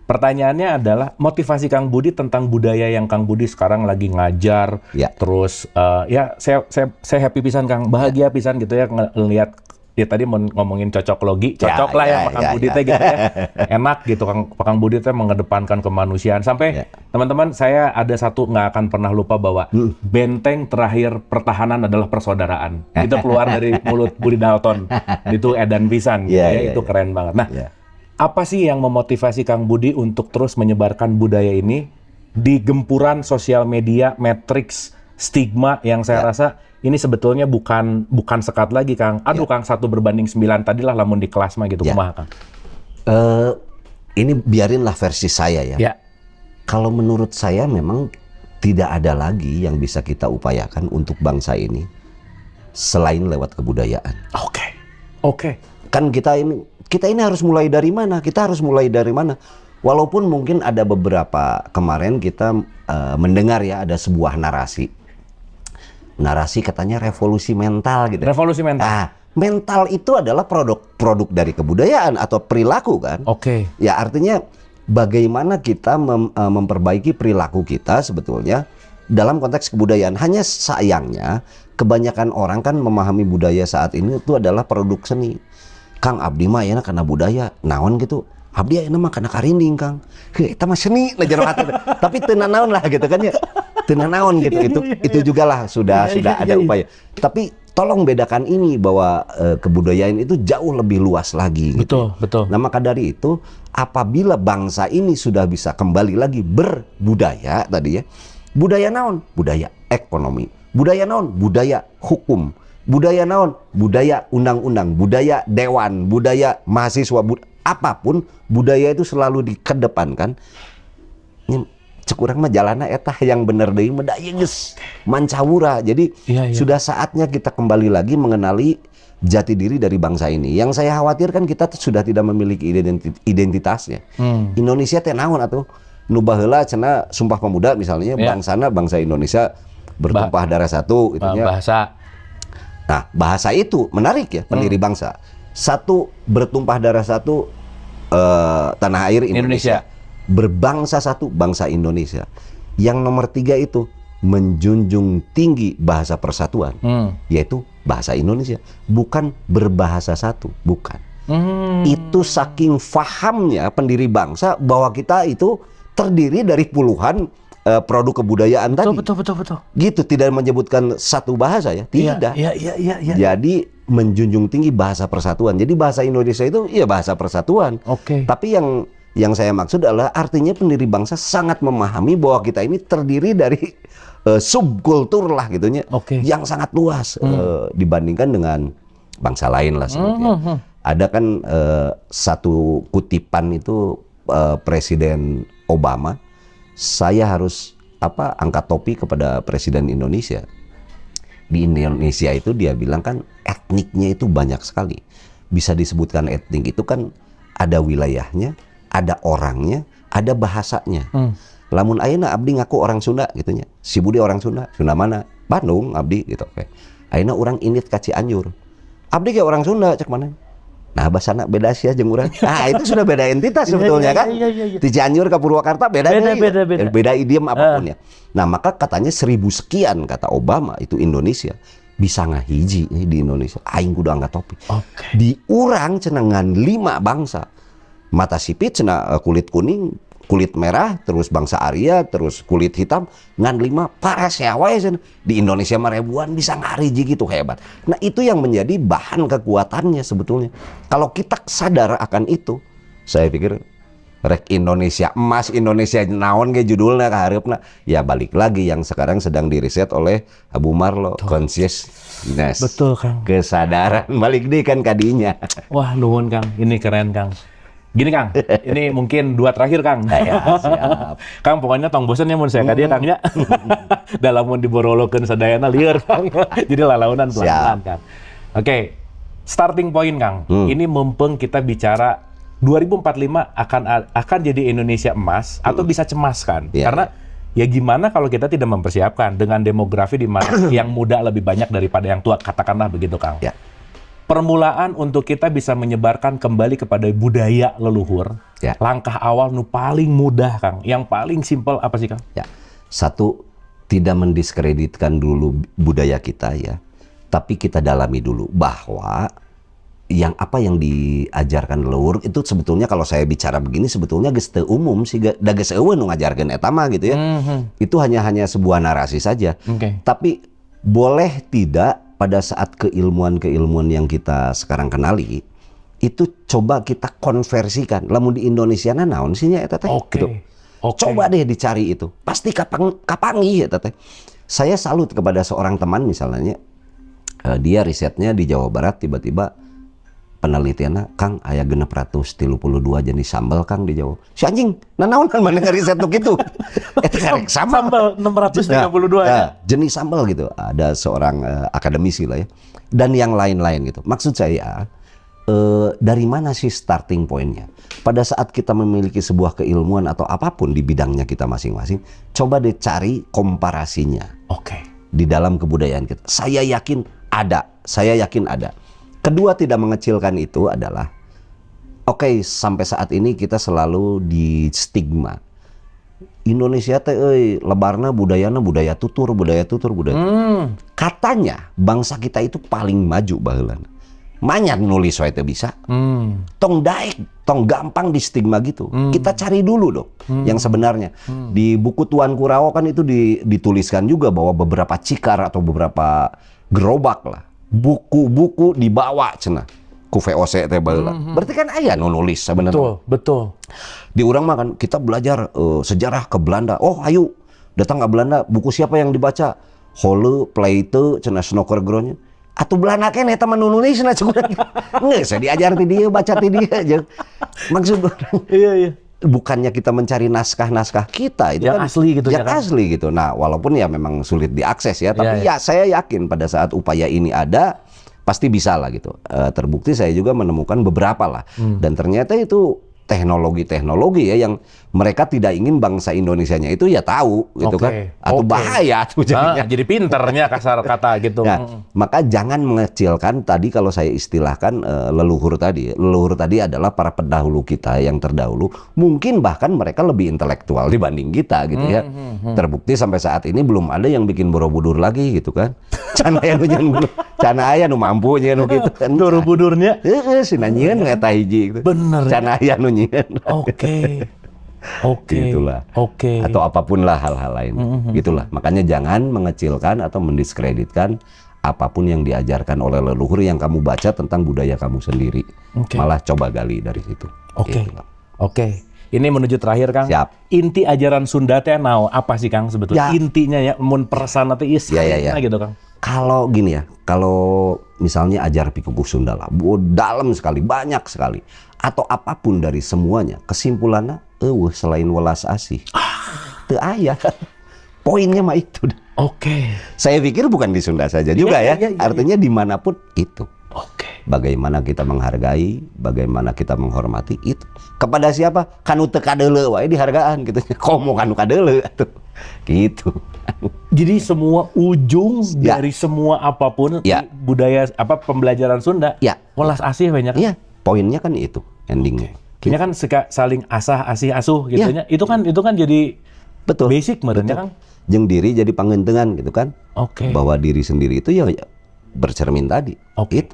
Pertanyaannya adalah motivasi Kang Budi tentang budaya yang Kang Budi sekarang lagi ngajar. Terus ya saya happy pisan Kang, bahagia pisan gitu ya ngelihat dia tadi ngomongin cocok logi, cocok lah ya Kang Budi teh gitu ya. Enak gitu Kang Budi teh mengedepankan kemanusiaan sampai teman-teman saya ada satu nggak akan pernah lupa bahwa benteng terakhir pertahanan adalah persaudaraan. Itu keluar dari mulut Budi Dalton. Itu edan pisan gitu ya. Itu keren banget. Nah, apa sih yang memotivasi Kang Budi untuk terus menyebarkan budaya ini di gempuran sosial media, matriks, stigma yang saya rasa ini sebetulnya bukan sekat lagi Kang. Aduh Kang 1:9 tadilah lamun di kelas mah gitu kumaha Kang.
Ini biarinlah versi saya ya. Kalau menurut saya memang tidak ada lagi yang bisa kita upayakan untuk bangsa ini selain lewat kebudayaan. Oke. Kan kita ini harus mulai dari mana? Kita harus mulai dari mana? Walaupun mungkin ada beberapa kemarin kita mendengar ya ada sebuah narasi katanya revolusi mental gitu.
Revolusi mental.
Nah, mental itu adalah produk dari kebudayaan atau perilaku kan. Ya artinya bagaimana kita memperbaiki perilaku kita sebetulnya dalam konteks kebudayaan. Hanya sayangnya kebanyakan orang kan memahami budaya saat ini itu adalah produk seni. Kang abdi mah ayeuna kana budaya naon gitu. Abdi ayeuna mah kana karinding Kang. Eta mah seni na jero hati. Tapi teu naon lah gitu kan ya. Teu naon gitu. Itu juga lah sudah ada upaya. Tapi tolong bedakan ini bahwa kebudayaan itu jauh lebih luas lagi gitu.
Betul.
Nah, maka dari itu apabila bangsa ini sudah bisa kembali lagi berbudaya tadi ya. Budaya naon? Budaya ekonomi. Budaya naon? Budaya hukum. Budaya naon? Budaya undang-undang, budaya dewan, budaya mahasiswa, apapun budaya itu selalu dikedepankan. Cek urang mah jalanna eta yang bener deui mah da ieu geus mancawura. Jadi sudah saatnya kita kembali lagi mengenali jati diri dari bangsa ini. Yang saya khawatirkan kita sudah tidak memiliki identitasnya. Indonesia teh naon atuh? Nu baheula cenah Sumpah Pemuda misalnya bangsana bangsa Indonesia bertumpah darah satu itunya.
Bahasa.
Nah, bahasa itu menarik ya, pendiri bangsa. Satu, bertumpah darah satu, tanah air Indonesia. Berbangsa satu, bangsa Indonesia. Yang nomor 3 itu, menjunjung tinggi bahasa persatuan, yaitu bahasa Indonesia. Bukan berbahasa satu, bukan. Itu saking fahamnya pendiri bangsa bahwa kita itu terdiri dari puluhan produk kebudayaan tadi.
Betul.
Gitu, tidak menyebutkan satu bahasa ya, tidak.
Iya.
Jadi menjunjung tinggi bahasa persatuan. Jadi bahasa Indonesia itu ya bahasa persatuan. Tapi yang saya maksud adalah artinya pendiri bangsa sangat memahami bahwa kita ini terdiri dari subkultur lah gitunya, yang sangat luas dibandingkan dengan bangsa lain lah sebetulnya. Ada kan satu kutipan itu Presiden Obama, saya harus angkat topi kepada Presiden Indonesia. Di Indonesia itu dia bilang kan etniknya itu banyak sekali. Bisa disebutkan etnik itu kan ada wilayahnya, ada orangnya, ada bahasanya. Lamun ayeuna abdi ngaku orang Sunda gitunya. Si Budi orang Sunda. Sunda mana? Bandung abdi gitu. Ayeuna urang init ka Cianjur. Abdi ge orang Sunda cek mana? Nah, bahasana beda sih jeung urang. Nah, itu sudah beda entitas sebetulnya kan. Di Cianjur ke Purwakarta beda. Beda idiom apapun ya. Nah, maka katanya 1000 sekian kata Obama itu Indonesia bisa ngahiji di Indonesia. Aing kudu angkat topi. Di urang cenengan 5 bangsa. Mata sipit cenah kulit kuning, kulit merah, terus bangsa Arya, terus kulit hitam, ngan 5 parasea wae di Indonesia mah ribuan bisa ngariji gitu hebat. Nah, itu yang menjadi bahan kekuatannya sebetulnya. Kalau kita sadar akan itu, saya pikir rek Indonesia emas, Indonesia naon ge judulnya kahareupna. Ya balik lagi yang sekarang sedang diriset oleh Abu Marlo, consciousness.
Betul, Kang.
Kesadaran balik deh kan kadinya.
Wah, nuhun Kang. Ini keren, Kang. Gini Kang, ini mungkin 2 terakhir Kang.
Ya, siap.
Kang pokoknya tong bosen ya mun saya kadia Kang ya. Dalam mun diborolokeun sadayana lieur Kang. Jadi lalaunan pelan-pelan Kang. Oke, starting point Kang. Ini mumpung kita bicara 2045 akan jadi Indonesia emas atau bisa cemas kan? Karena ya gimana kalau kita tidak mempersiapkan dengan demografi di mana yang muda lebih banyak daripada yang tua, katakanlah begitu Kang.
Ya.
Permulaan untuk kita bisa menyebarkan kembali kepada budaya leluhur.
Ya.
Langkah awal nu paling mudah, Kang. Yang paling simpel apa sih, Kang?
Ya. Satu, tidak mendiskreditkan dulu budaya kita ya. Tapi kita dalami dulu bahwa yang diajarkan leluhur itu sebetulnya kalau saya bicara begini sebetulnya geus teu umum sih, da geus eueun nu ngajarkeun eta mah gitu ya. Itu hanya sebuah narasi saja. Tapi boleh tidak pada saat keilmuan yang kita sekarang kenali itu coba kita konversikan. Lamun di Indonesia naon sih nya eta teh gitu. Coba deh dicari itu. Pasti kapangi eta teh. Saya salut kepada seorang teman misalnya dia risetnya di Jawa Barat, tiba-tiba penelitiannya Kang aya 632 jenis sambal Kang di Jawa. Si anjing, naon mana ngariset nu kitu? Eta karek
sambal 632 ya.
Jenis sambal gitu. Ada seorang akademisi lah ya. Dan yang lain-lain gitu. Maksud saya dari mana sih starting point-nya? Pada saat kita memiliki sebuah keilmuan atau apapun di bidangnya kita masing-masing, coba deh cari komparasinya. Di dalam kebudayaan kita. Saya yakin ada. Kedua, tidak mengecilkan itu adalah sampai saat ini kita selalu di stigma Indonesia teh lebarna budaya tutur. Katanya bangsa kita itu paling maju baheulana. Manyat nulis wae teh bisa. Tong daek, tong gampang di stigma gitu. Kita cari dulu dong yang sebenarnya. Di buku Tuan Kurawa kan itu dituliskan juga bahwa beberapa cikar atau beberapa gerobak lah. Buku-buku dibawa cenah ku VOC teh baheula. Berarti kan aya nu nulis sebenarnya.
Betul.
Di urang mah kan kita belajar sejarah ke Belanda. Oh, ayo datang ke Belanda, buku siapa yang dibaca? Holle, Plato, cenah Snoeker-Groningen. Atuh Belanda keneh eta mah nu nulisna cukup. Geus diajar ti dieu, baca ti dieu aja. Maksud
iya.
Bukannya kita mencari naskah-naskah kita itu
yang
kan
asli gitu
yang asli gitu. Nah, walaupun ya memang sulit diakses ya, tapi saya yakin pada saat upaya ini ada pasti bisa lah gitu. Terbukti saya juga menemukan beberapa lah. Dan ternyata itu teknologi ya yang mereka tidak ingin bangsa Indonesianya itu ya tahu gitu kan. Atau bahaya tuh jadinya.
Jadi pinternya kasar kata gitu.
Nah, maka jangan mengecilkan tadi kalau saya istilahkan leluhur tadi. Leluhur tadi adalah para pendahulu kita yang terdahulu. Mungkin bahkan mereka lebih intelektual dibanding kita gitu ya. Terbukti sampai saat ini belum ada yang bikin Borobudur lagi gitu kan. Cana aya nu mampu nya nu gitu kan.
Borobudurnya.
Heeh, sinanyieun ngeta hiji gitu.
Bener.
Cana aya nu nyieun. Gitulah. Atau apapun lah hal-hal lain. Gitulah. Makanya jangan mengecilkan atau mendiskreditkan apapun yang diajarkan oleh leluhur yang kamu baca tentang budaya kamu sendiri. Malah coba gali dari situ. Ini
menuju terakhir Kang.
Siap.
Inti ajaran Sunda teh naon? Apa sih Kang sebetulnya? Intinya ya mun persana teh ieu gitu Kang.
Kalau gini ya, kalau misalnya ajar Pikukuh Sunda lah, dalam sekali, banyak sekali, atau apapun dari semuanya, kesimpulannya, selain welas asih, teu aya. Poinnya mah itu.
Oke.
Saya pikir bukan di Sunda saja juga ya, artinya dimanapun itu.
Oke.
Bagaimana kita menghargai, bagaimana kita menghormati itu. Kepada siapa? Kanu teu kadeuleu wae dihargaan gitu. Komo kanu kadeuleu atuh. Gitu.
Jadi semua ujung dari semua apapun budaya pembelajaran Sunda, welas asih banyak.
Iya, poinnya kan itu endingnya.
Ini kan saling asah asih asuh gitu nya. Itu kan jadi
betul.
Basic merenya Kang.
Jeung diri jadi pangentengan gitu kan.
Oke.
Bahwa diri sendiri itu ya bercermin tadi.
Oke.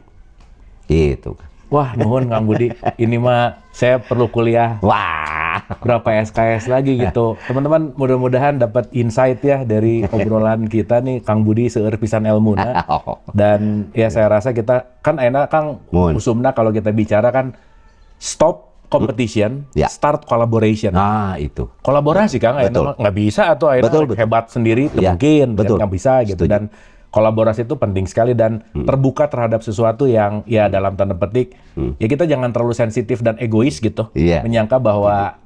Itu.
Wah, nuhun Kang Budi. Ini mah saya perlu kuliah.
Wah,
berapa SKS lagi gitu. Teman-teman mudah-mudahan dapat insight ya dari obrolan kita nih Kang Budi seueur pisan elmuna. Dan ya saya rasa kita kan enak Kang usumna kalau kita bicara kan stop competition, start collaboration.
Nah, itu.
Kolaborasi Kang, nggak bisa atau hebat sendiri mungkin nggak bisa gitu. Dan kolaborasi itu penting sekali dan terbuka terhadap sesuatu yang ya dalam tanda petik ya kita jangan terlalu sensitif dan egois gitu. Menyangka bahwa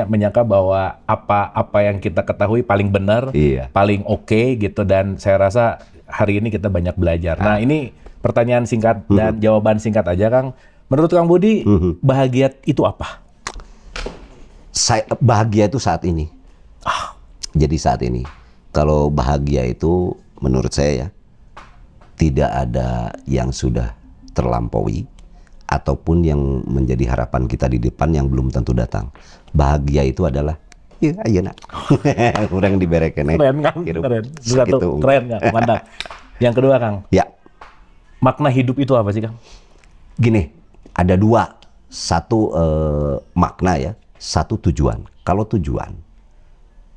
menyangka bahwa apa yang kita ketahui paling benar, paling oke gitu, dan saya rasa hari ini kita banyak belajar. Nah, ini pertanyaan singkat dan jawaban singkat aja Kang. Menurut Kang Budi, bahagia itu apa?
Bahagia itu saat ini. Jadi saat ini. Kalau bahagia itu menurut saya ya, tidak ada yang sudah terlampaui ataupun yang menjadi harapan kita di depan yang belum tentu datang. Bahagia itu adalah ya ayeuna. Kurang diberekeun.
Keren Kang, keren. Satu keren Kang, mantap. Yang kedua Kang.
Ya.
Makna hidup itu apa sih Kang?
Gini, ada dua. Satu makna ya, satu tujuan. Kalau tujuan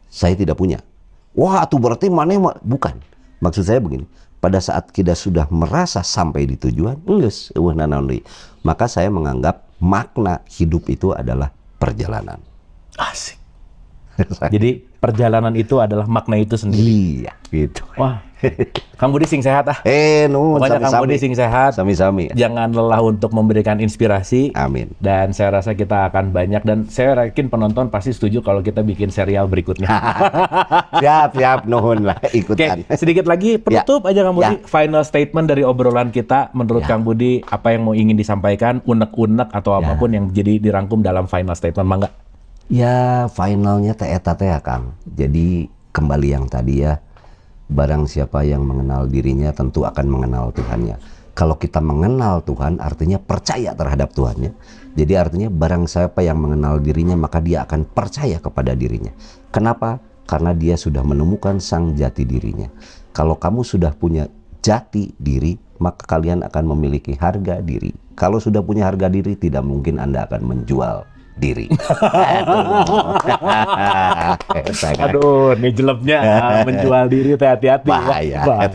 saya tidak punya. Wah, itu berarti mana bukan. Maksud saya begini, pada saat kita sudah merasa sampai di tujuan, maka saya menganggap makna hidup itu adalah perjalanan.
Asik. Jadi perjalanan itu adalah makna itu sendiri.
Iya, gitu.
Wah, Kang Budi sing sehat ah. Pokoknya Kang Budi sing sehat.
Sami-sami.
Jangan lelah untuk memberikan inspirasi.
Amin.
Dan saya rasa kita akan banyak, dan saya yakin penonton pasti setuju kalau kita bikin serial berikutnya.
Siap, nuhun lah ikutan.
Oke, sedikit lagi penutup aja Kang Budi. Final statement dari obrolan kita menurut Kang Budi, apa yang mau ingin disampaikan, unek-unek atau apapun yang jadi dirangkum dalam final statement, mangga.
Ya, finalnya teh eta teh ya Kang. Jadi kembali yang tadi ya, barang siapa yang mengenal dirinya tentu akan mengenal Tuhannya. Kalau kita mengenal Tuhan artinya percaya terhadap Tuhannya. Jadi artinya barang siapa yang mengenal dirinya maka dia akan percaya kepada dirinya. Kenapa? Karena dia sudah menemukan sang jati dirinya. Kalau kamu sudah punya jati diri, maka kalian akan memiliki harga diri. Kalau sudah punya harga diri, tidak mungkin Anda akan menjual diri.
Aduh, nih jelebnya menjual diri, hati-hati.
Bahaya.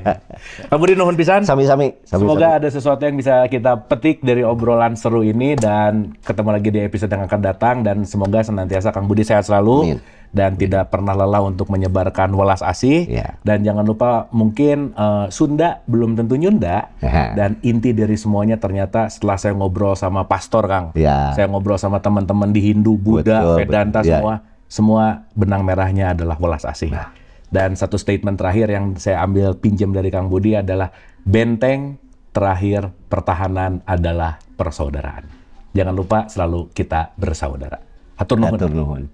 Kang Budi nuhun pisan.
Sami-sami.
Semoga ada sesuatu yang bisa kita petik dari obrolan seru ini, dan ketemu lagi di episode yang akan datang, dan semoga senantiasa Kang Budi sehat selalu. Amin. Dan tidak pernah lelah untuk menyebarkan welas asih. Dan jangan lupa, mungkin Sunda belum tentu Nyunda. Dan inti dari semuanya ternyata setelah saya ngobrol sama pastor Kang, saya ngobrol sama teman-teman di Hindu, Buddha, Vedanta, semua benang merahnya adalah welas asih. Dan satu statement terakhir yang saya ambil pinjam dari Kang Budi adalah benteng terakhir pertahanan adalah persaudaraan. Jangan lupa selalu kita bersaudara. Hatur nuhun.